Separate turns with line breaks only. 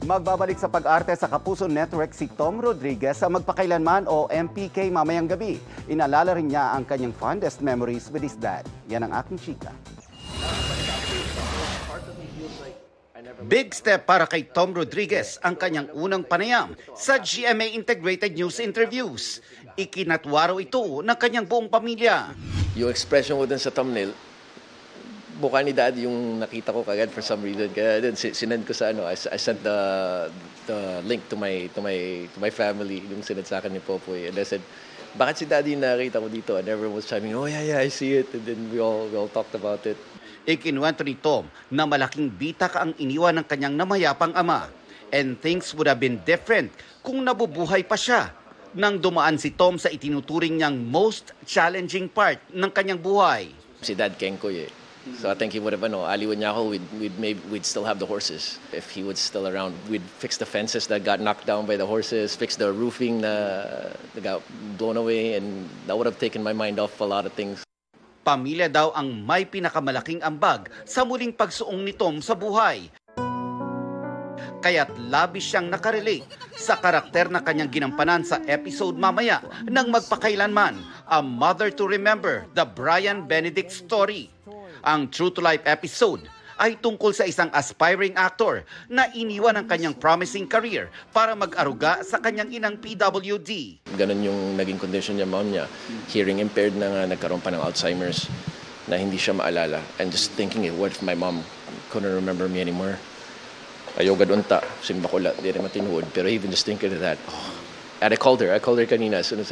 Magbabalik sa pag-arte sa Kapuso Network si Tom Rodriguez sa Magpakailanman o MPK mamayang gabi. Inalala rin niya ang kanyang fondest memories with his dad. Yan ang aking chika. Big step para kay Tom Rodriguez ang kanyang unang panayam sa GMA Integrated News Interviews. Ikinatwaro ito ng kanyang buong pamilya.
Yung expression ko dun sa thumbnail, mukha ni Dad yung nakita ko kagad for some reason. Kaya dun, sinend ko sa I sent the link to my family, yung sinend sa akin ni Popoy. And I said, bakit si Daddy nakita ko dito? And everyone was chiming, oh yeah, I see it. And then we all talked about it.
Ikinuwento ni Tom na malaking bitak ang iniwan ng kanyang namayapang ama. And things would have been different kung nabubuhay pa siya nang dumaan si Tom sa itinuturing niyang most challenging part ng kanyang buhay.
Si Dad Kengkoy eh. So I think he would have, aliwan niya ako, we'd still have the horses. If he was still around, we'd fix the fences that got knocked down by the horses, fix the roofing that got blown away, and that would have taken my mind off a lot of things.
Pamilya daw ang may pinakamalaking ambag sa muling pagsuong ni Tom sa buhay. Kaya't labis siyang nakarelate sa karakter na kanyang ginampanan sa episode mamaya ng Magpakailanman, A Mother to Remember, The Brian Benedict Story. Ang true-to-life episode ay tungkol sa isang aspiring actor na iniwan ang kanyang promising career para mag-aruga sa kanyang inang PWD.
Ganon yung naging condition niya, mom niya. Hearing impaired na nga, nagkaroon pa ng Alzheimer's na hindi siya maalala. And just thinking, what if my mom couldn't remember me anymore? Ayaw gadunta, simbakulat, di rin matinuod. Pero even just thinking of that, and I called her kanina as soon as